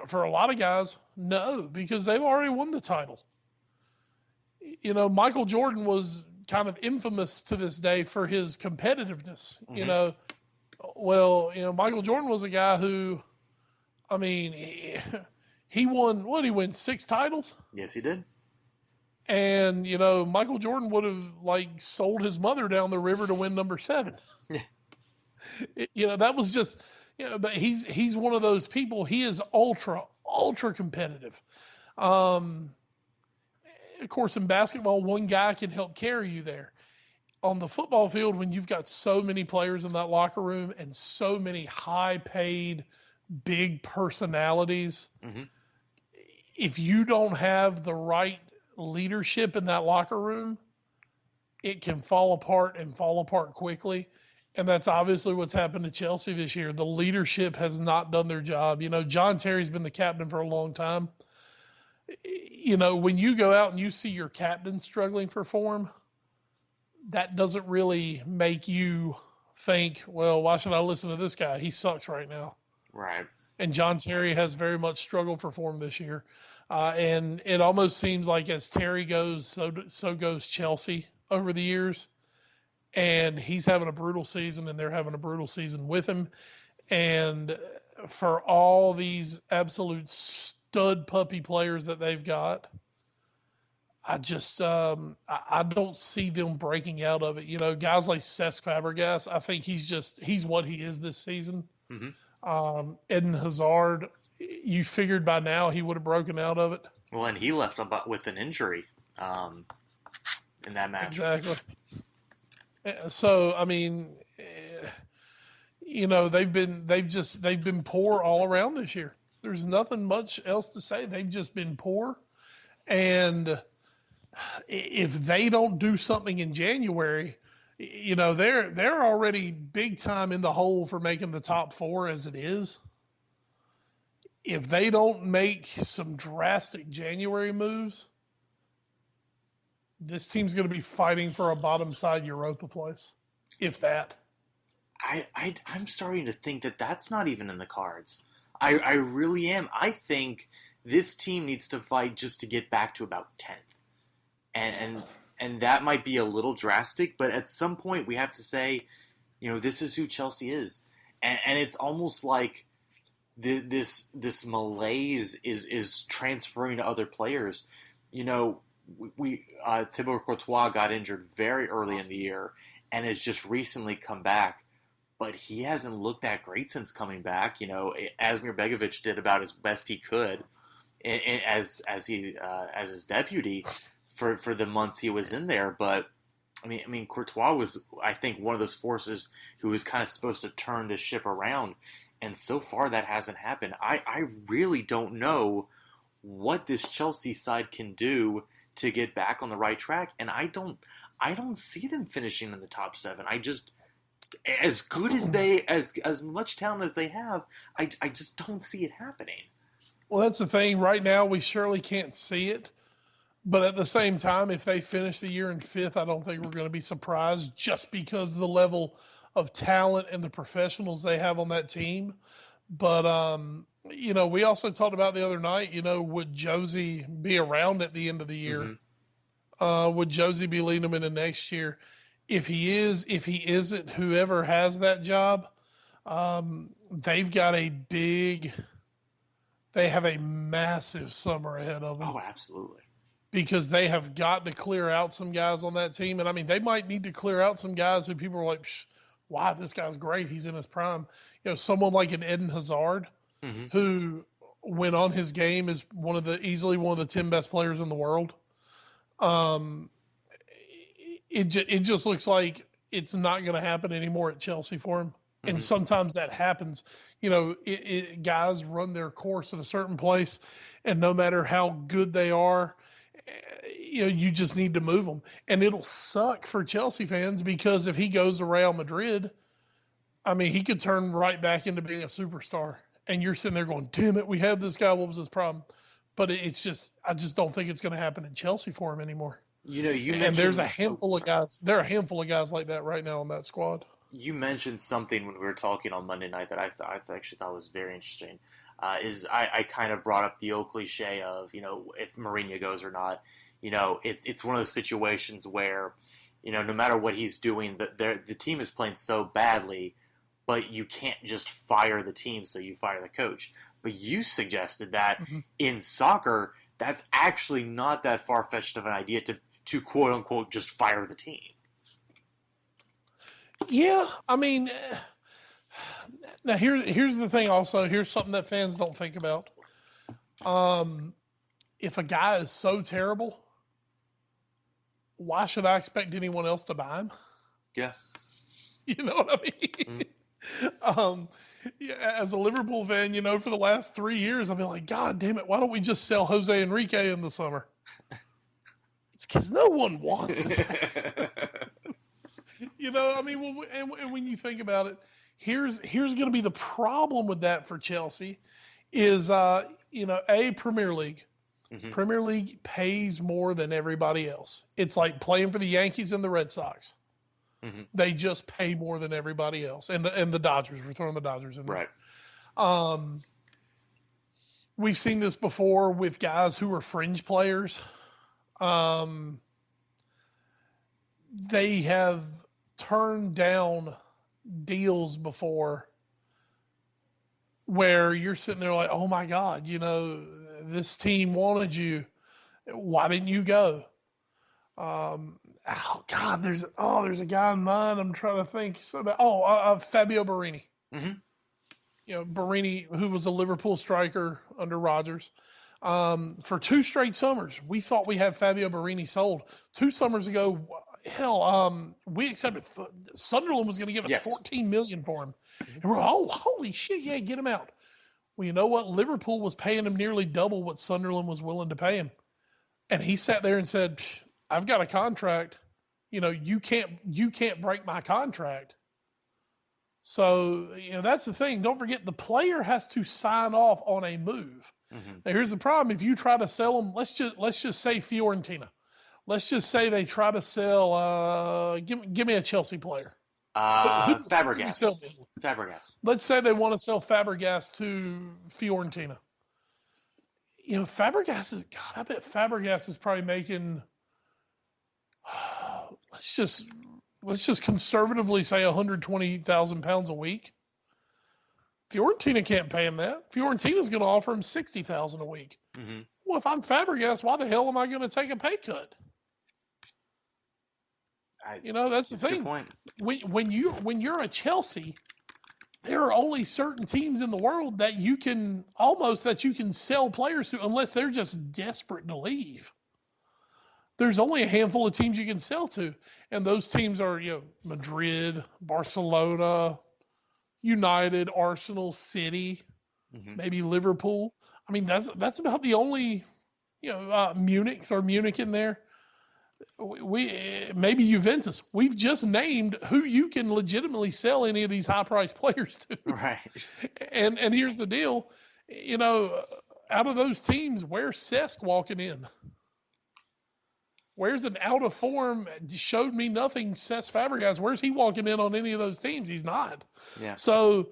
for a lot of guys, no, because they've already won the title. Michael Jordan was kind of infamous to this day for his competitiveness. Michael Jordan was a guy who, I mean, he won, he win 6 titles? Yes, he did. And, Michael Jordan would have, sold his mother down the river to win number 7. Yeah. That was just, but he's one of those people. He is ultra, ultra competitive. Of course, in basketball, one guy can help carry you there. On the football field, when you've got so many players in that locker room and so many high-paid, big personalities, if you don't have the right leadership in that locker room, it can fall apart and fall apart quickly. And that's obviously what's happened to Chelsea this year. The leadership has not done their job. John Terry's been the captain for a long time. When you go out and you see your captain struggling for form, that doesn't really make you think, well, why should I listen to this guy? He sucks right now. Right. And John Terry has very much struggled for form this year. And it almost seems like as Terry goes, so goes Chelsea over the years. And he's having a brutal season, and they're having a brutal season with him. And for all these absolute stud puppy players that they've got, I just I don't see them breaking out of it. Guys like Cesc Fabregas, I think he's what he is this season. Eden Hazard, you figured by now he would have broken out of it. Well, and he left with an injury in that match. Exactly. So I mean, they've been poor all around this year. There's nothing much else to say. They've just been poor, and if they don't do something in January, they're already big time in the hole for making the top 4 as it is. If they don't make some drastic January moves, this team's going to be fighting for a bottom side Europa place, if that. I'm starting to think that that's not even in the cards. I really am. I think this team needs to fight just to get back to about 10th. And that might be a little drastic, but at some point we have to say, this is who Chelsea is. And it's almost like this malaise is transferring to other players. Thibaut Courtois got injured very early in the year and has just recently come back, but he hasn't looked that great since coming back. Asmir Begovic did about as best he could as his deputy for the months he was in there. But I mean, Courtois was, I think, one of those forces who was kind of supposed to turn the ship around, and so far that hasn't happened. I really don't know what this Chelsea side can do to get back on the right track, and I don't see them finishing in the top 7. I just, as good as as much talent as they have, I just don't see it happening. Well, that's the thing. Right now, we surely can't see it, but at the same time, if they finish the year in 5th, I don't think we're going to be surprised, just because of the level of talent and the professionals they have on that team. But we also talked about the other night, would Josie be around at the end of the year? Would Josie be leading them into next year? If he isn't, whoever has that job, they've got they have a massive summer ahead of them. Oh, absolutely. Because they have got to clear out some guys on that team. And I mean, they might need to clear out some guys who people are like, wow, this guy's great. He's in his prime. Someone like an Eden Hazard, who, when on his game, is easily one of the 10 best players in the world. It just looks like it's not going to happen anymore at Chelsea for him. And sometimes that happens. Guys run their course at a certain place, and no matter how good they are, you just need to move them. And it'll suck for Chelsea fans, because if he goes to Real Madrid, I mean, he could turn right back into being a superstar. And you're sitting there going, damn it, we have this guy. What was his problem? But it's just, I just don't think it's going to happen in Chelsea for him anymore. You mentioned, and there's a handful of guys. There are a handful of guys like that right now on that squad. You mentioned something when we were talking on Monday night that I actually thought was very interesting. is I kind of brought up the old cliche of, if Mourinho goes or not. It's one of those situations where, no matter what he's doing, the team is playing so badly, but you can't just fire the team, so you fire the coach. But you suggested that in soccer, that's actually not that far-fetched of an idea to quote-unquote just fire the team. Yeah, I mean, now here's the thing also. Here's something that fans don't think about. If a guy is so terrible, why should I expect anyone else to buy him? Yeah. You know what I mean? Yeah, as a Liverpool fan, for the last 3 years, I've been like, God damn it, why don't we just sell Jose Enrique in the summer? It's because no one wants it. I mean, and when you think about it, here's going to be the problem with that for Chelsea is, Premier League. Mm-hmm. Premier League pays more than everybody else. It's like playing for the Yankees and the Red Sox. Mm-hmm. They just pay more than everybody else. And the Dodgers. We're throwing the Dodgers in there. Right. We've seen this before with guys who are fringe players. They have turned down deals before where you're sitting there like, oh my God, this team wanted you. Why didn't you go? There's a guy in mind. I'm trying to think. Fabio Borini. Mm-hmm. Borini, who was a Liverpool striker under Rodgers. For 2 straight summers, we thought we had Fabio Borini sold. 2 summers ago, we accepted. Sunderland was going to give us $14 million for him. Mm-hmm. And we're holy shit, yeah, get him out. Well, you know what? Liverpool was paying him nearly double what Sunderland was willing to pay him. And he sat there and said, I've got a contract. You can't break my contract. So, that's the thing. Don't forget, the player has to sign off on a move. Mm-hmm. Now, here's the problem. If you try to sell them, let's just say Fiorentina. Let's just say they try to sell, give me a Chelsea player. Fabregas. Fabregas. Let's say they want to sell Fabregas to Fiorentina. I bet Fabregas is probably making, let's just conservatively say £120,000 a week. Fiorentina can't pay him that. Fiorentina's going to offer him $60,000 a week. Mm-hmm. Well, if I'm Fabregas, why the hell am I going to take a pay cut? That's the thing. When you're a Chelsea, there are only certain teams in the world that you can sell players to, unless they're just desperate to leave. There's only a handful of teams you can sell to, and those teams are Madrid, Barcelona, United, Arsenal, City, mm-hmm. maybe Liverpool. I mean, that's about the only Munich in there. We maybe Juventus. We've just named who you can legitimately sell any of these high-priced players to. Right. And here's the deal, out of those teams, where's Cesc walking in? Where's an out of form, showed me nothing, Cesc Fabregas? Where's he walking in on any of those teams? He's not. Yeah. So,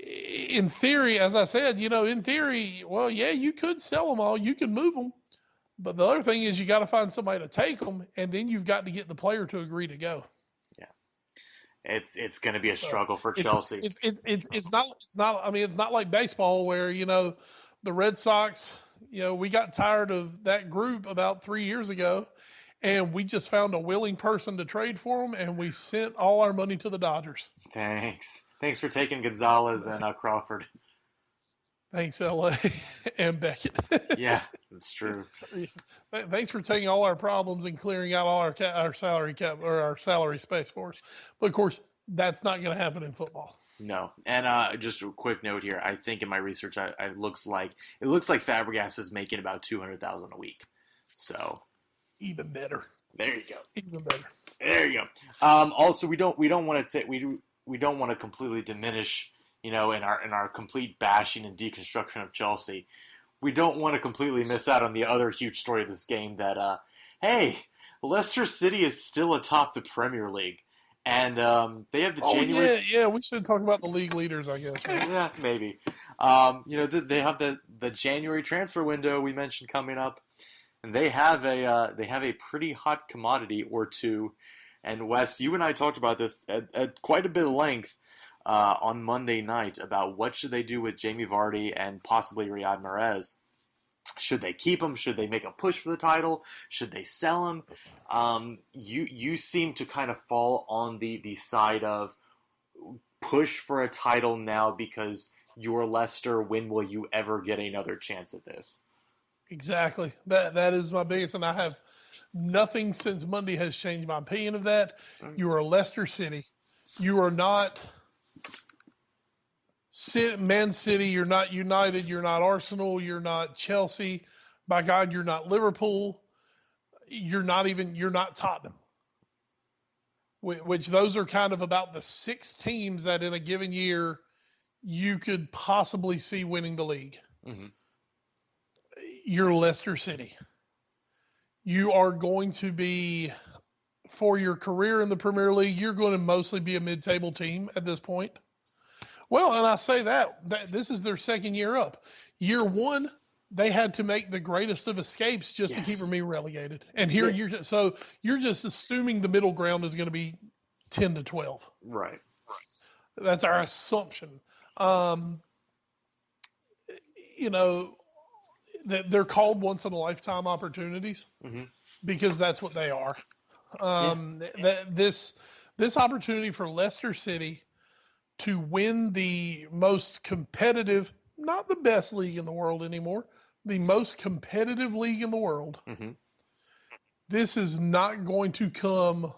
in theory, as I said, you could sell them all. You can move them. But the other thing is you got to find somebody to take them, and then you've got to get the player to agree to go. Yeah. It's going to be a struggle for Chelsea. It's not. I mean, it's not like baseball where the Red Sox. We got tired of that group about 3 years ago, and we just found a willing person to trade for them, and we sent all our money to the Dodgers. Thanks for taking Gonzalez and Crawford. Thanks, LA and Beckett. Yeah, that's true. Thanks for taking all our problems and clearing out all our salary cap or our salary space for us. But of course, that's not going to happen in football. No, and just a quick note here. I think in my research, it looks like Fabregas is making about $200,000 a week. So even better. There you go. Even better. There you go. Also, we don't want to completely diminish. In our complete bashing and deconstruction of Chelsea, we don't want to completely miss out on the other huge story of this game that, Leicester City is still atop the Premier League. And they have the January... Yeah, we should talk about the league leaders, I guess. Right? Yeah, maybe. They have the January transfer window we mentioned coming up, and they have a pretty hot commodity or two. And Wes, you and I talked about this at quite a bit of length on Monday night about what should they do with Jamie Vardy and possibly Riyad Mahrez. Should they keep him? Should they make a push for the title? Should they sell him? You seem to kind of fall on the side of push for a title now because you're Leicester. When will you ever get another chance at this? Exactly. That is my biggest, and I have nothing since Monday has changed my opinion of that. You are Leicester City. You are not Man City. You're not United. You're not Arsenal. You're not Chelsea. By God, you're not Liverpool. You're not Tottenham. Which those are kind of about the 6 teams that in a given year you could possibly see winning the league. Mm-hmm. You're Leicester City. You are going to be, for your career in the Premier League, you're going to mostly be a mid-table team at this point. Well, and I say that this is their second year up. Year 1, they had to make the greatest of escapes just to keep from being relegated. And here you're just assuming the middle ground is going to be 10 to 12. Right. That's our assumption. That they're called once in a lifetime opportunities because that's what they are. This opportunity for Leicester City to win the most competitive, not the best league in the world anymore, the most competitive league in the world. Mm-hmm. This is not going to come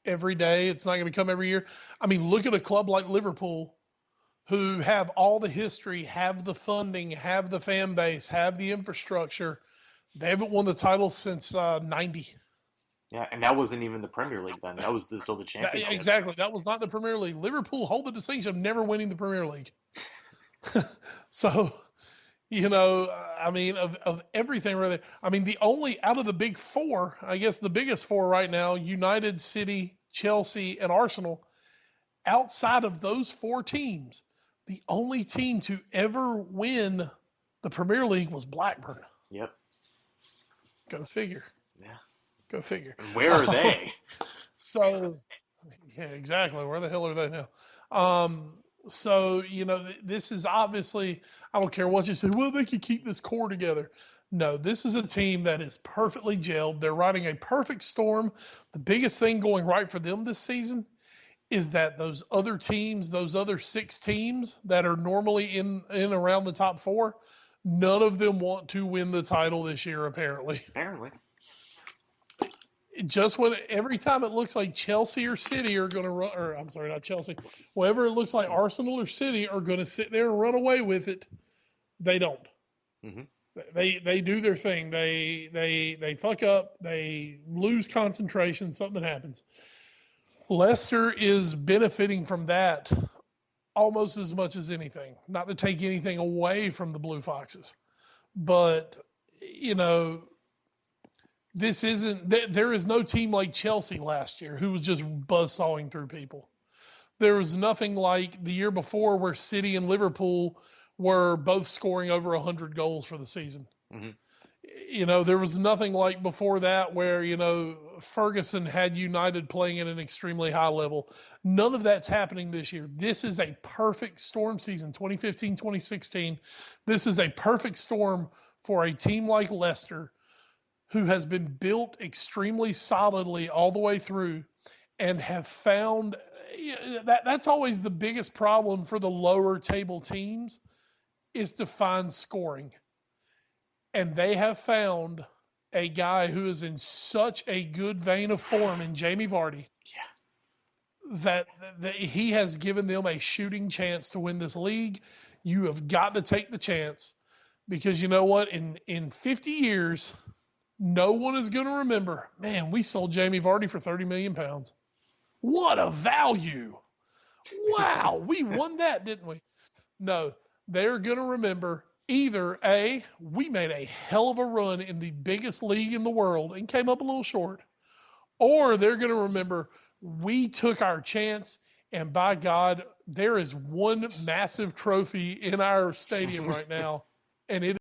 every day. It's not going to come every year. I mean, look at a club like Liverpool, who have all the history, have the funding, have the fan base, have the infrastructure. They haven't won the title since 90. Yeah, and that wasn't even the Premier League then. That was still the championship. Exactly. That was not the Premier League. Liverpool hold the distinction of never winning the Premier League. So, of everything really. I mean, the only out of the big 4, I guess the biggest 4 right now, United, City, Chelsea, and Arsenal, outside of those 4 teams, the only team to ever win the Premier League was Blackburn. Yep. Go figure. Yeah. Go figure. And where are they? Yeah, exactly. Where the hell are they now? This is obviously, I don't care what you say, well, they could keep this core together. No, this is a team that is perfectly gelled. They're riding a perfect storm. The biggest thing going right for them this season is that those other teams, those other 6 teams that are normally in around the top 4, none of them want to win the title this year, apparently. Just every time it looks like Chelsea or City are going to run, or I'm sorry, not Chelsea, whenever it looks like Arsenal or City are going to sit there and run away with it, they don't. Mm-hmm. They do their thing. They fuck up. They lose concentration. Something happens. Leicester is benefiting from that almost as much as anything. Not to take anything away from the Blue Foxes, but there is no team like Chelsea last year who was just buzzsawing through people. There was nothing like the year before where City and Liverpool were both scoring over 100 goals for the season. Mm-hmm. There was nothing like before that where, Ferguson had United playing at an extremely high level. None of that's happening this year. This is a perfect storm season, 2015, 2016. This is a perfect storm for a team like Leicester, who has been built extremely solidly all the way through and have found that's always the biggest problem for the lower table teams is to find scoring. And they have found a guy who is in such a good vein of form in Jamie Vardy that he has given them a shooting chance to win this league. You have got to take the chance because you know what? In 50 years, no one is going to remember, man, we sold Jamie Vardy for £30 million. What a value. Wow, we won that, didn't we? No, they're going to remember either A, we made a hell of a run in the biggest league in the world and came up a little short, or they're going to remember we took our chance And by God, there is one massive trophy in our stadium right now, and it